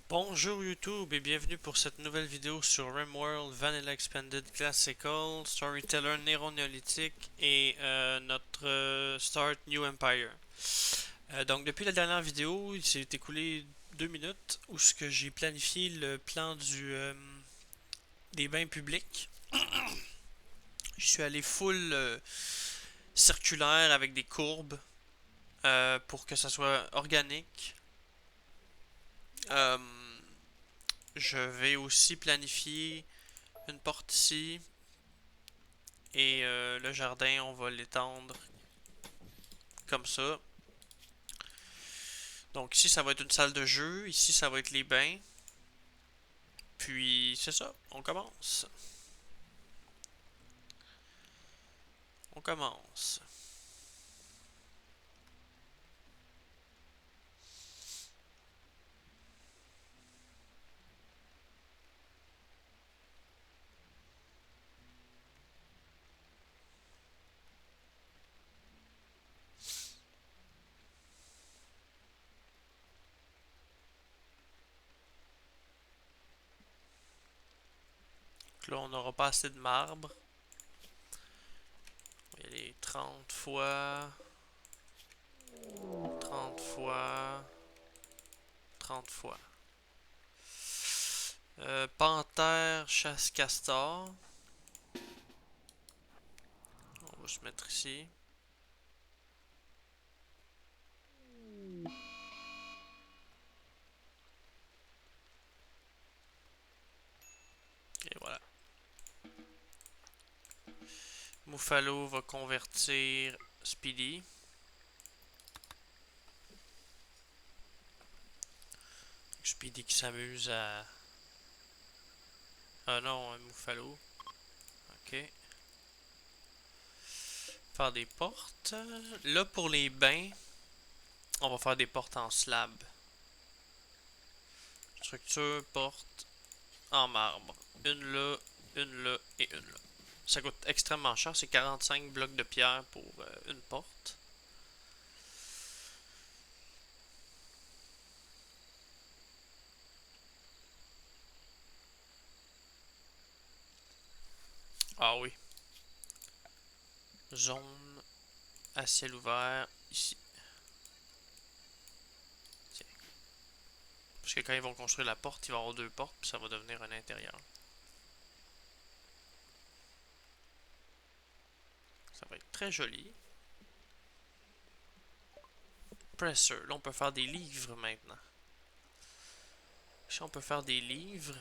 Bonjour YouTube et bienvenue pour cette nouvelle vidéo sur RimWorld Vanilla Expanded Classical, Storyteller Néo-Néolithique et notre Start New Empire. Donc depuis la dernière vidéo, il s'est écoulé 2 minutes où ce que j'ai planifié le plan des bains publics. Je suis allé full circulaire avec des courbes pour que ça soit organique. Euh, je vais aussi planifier une porte ici. Et le jardin, on va l'étendre comme ça. Donc ici, ça va être une salle de jeu. Ici, ça va être les bains. Puis c'est ça, on commence. On commence. Donc là, on n'aura pas assez de marbre. Il y a les 30 fois, 30 fois, 30 fois. Panthère, chasse castor. On va se mettre ici. Et voilà. Muffalo va convertir Speedy. Speedy qui s'amuse à... Ah non, un Muffalo. Ok. Faire des portes. Là, pour les bains, on va faire des portes en slab. Structure, porte en marbre. Une là et une là. Ça coûte extrêmement cher, c'est 45 blocs de pierre pour une porte. Ah oui. Zone à ciel ouvert ici. Tiens. Parce que quand ils vont construire la porte, il va y avoir deux portes, puis ça va devenir un intérieur. Ça va être très joli. Presser. Là, on peut faire des livres maintenant. Ici, on peut faire des livres.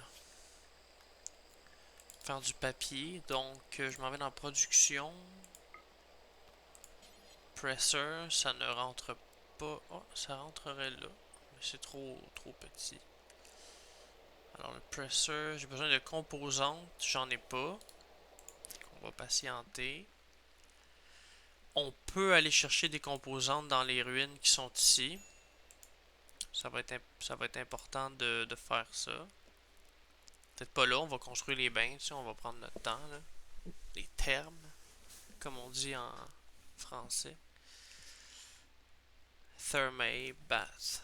Faire du papier. Donc, je m'en vais dans production. Presser, ça ne rentre pas. Oh, ça rentrerait là. Mais c'est trop petit. Alors, le presser, j'ai besoin de composantes. J'en ai pas. On va patienter. On peut aller chercher des composantes dans les ruines qui sont ici. Ça va être important de faire ça. Peut-être pas là, on va construire les bains, tu sais, on va prendre notre temps, là. Les termes, comme on dit en français. Thermae bath.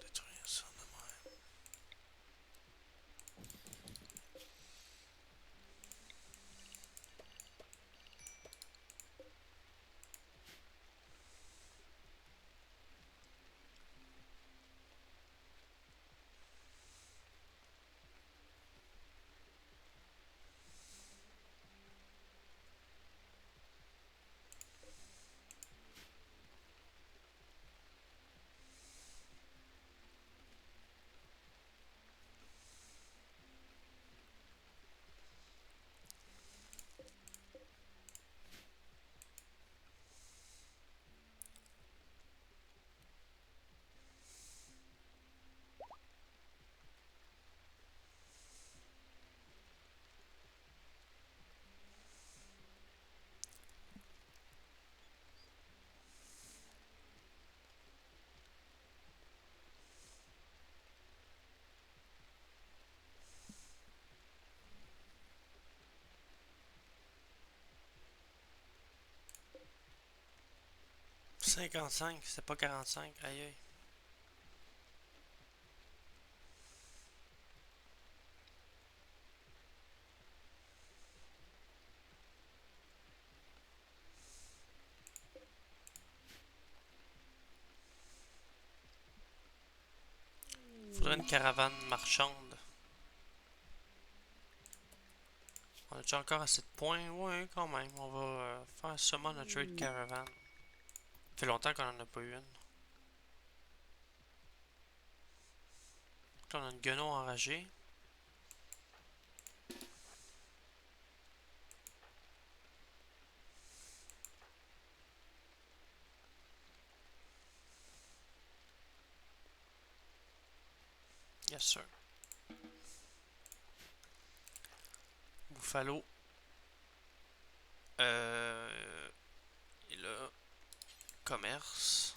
Détruire ça de même. 55, c'était pas 45, aïe aïe. Faudrait une caravane marchande. On a déjà encore assez de points? Ouais, quand même. On va faire seulement notre trade caravan. Ça fait longtemps qu'on en a pas eu une. Là, on a une guenon enragé. Yes, sir. Buffalo. Et là, commerce.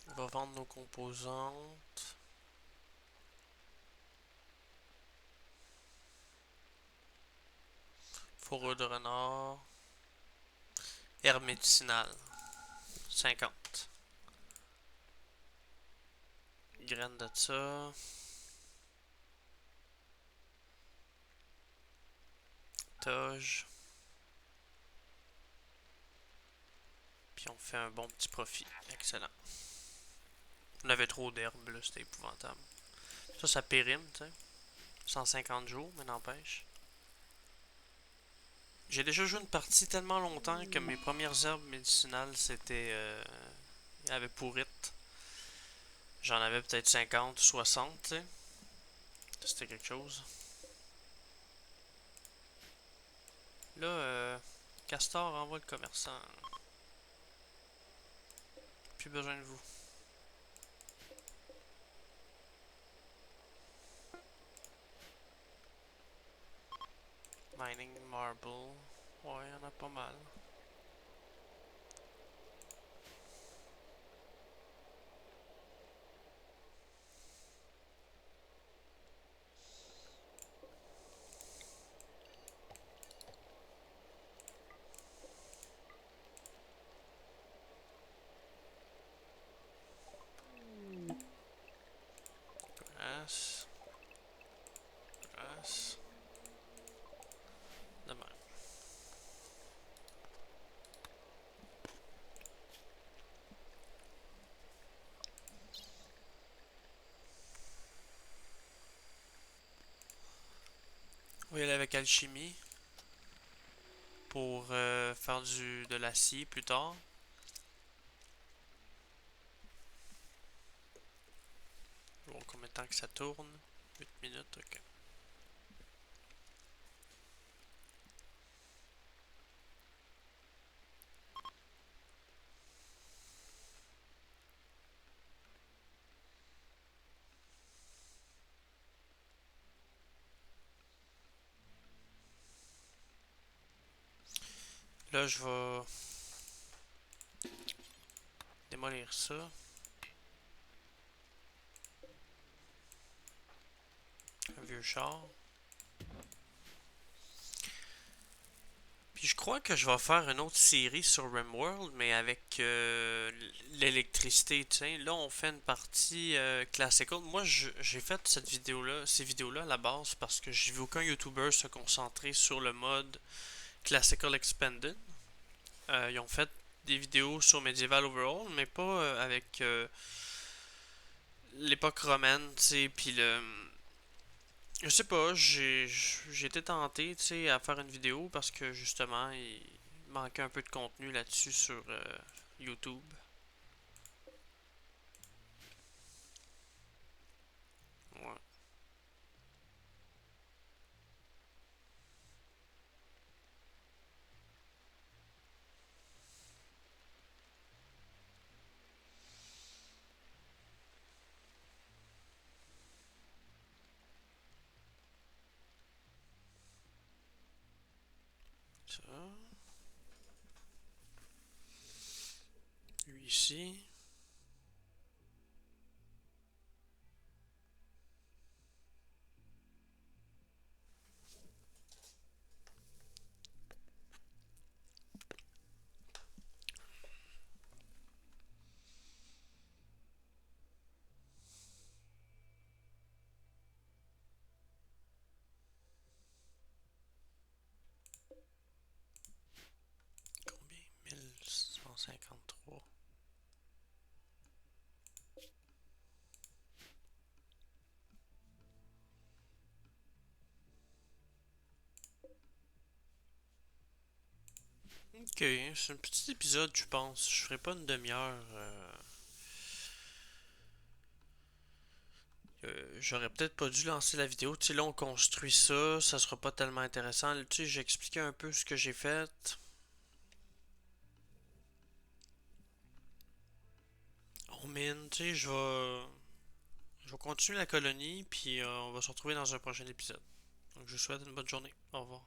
On va vendre nos composantes. Fourrure de renard. Herbe médicinale. 50. Graines de ça. Toge. Puis on fait un bon petit profit. Excellent. On avait trop d'herbes, là, c'était épouvantable. Ça périme, tu sais. 150 jours, mais n'empêche. J'ai déjà joué une partie tellement longtemps que mes premières herbes médicinales, c'était... il y avait pourrite. J'en avais peut-être 50 ou 60, tu sais. C'était quelque chose. Là, Castor envoie le commerçant. Plus besoin de vous. Mining Marble. Ouais, il y en a pas mal. Grasse. Grasse. De même. On va y aller avec alchimie. Pour faire de l'acier plus tard. Bon, combien de temps que ça tourne? 8 minutes, ok. Là, je vais démolir ça. Un vieux char. Puis je crois que je vais faire une autre série sur RimWorld, mais avec l'électricité, tu sais. Là, on fait une partie classical. Moi, j'ai fait ces vidéos-là à la base parce que j'ai vu aucun YouTuber se concentrer sur le mode Classical Expanded. Ils ont fait des vidéos sur Medieval Overall, mais pas avec l'époque romaine, tu sais, puis le... Je sais pas, j'ai été tenté, tu sais, à faire une vidéo parce que justement, il manquait un peu de contenu là-dessus sur YouTube. Ouais, ça. Lui ici. 153. Ok, c'est un petit épisode, je pense. Je ferai pas une demi-heure. J'aurais peut-être pas dû lancer la vidéo. Tu sais, là, on construit ça. Ça sera pas tellement intéressant. Tu sais, j'ai expliqué un peu ce que j'ai fait. On mine, tu sais, je vais continuer la colonie. Puis on va se retrouver dans un prochain épisode. Donc, je vous souhaite une bonne journée. Au revoir.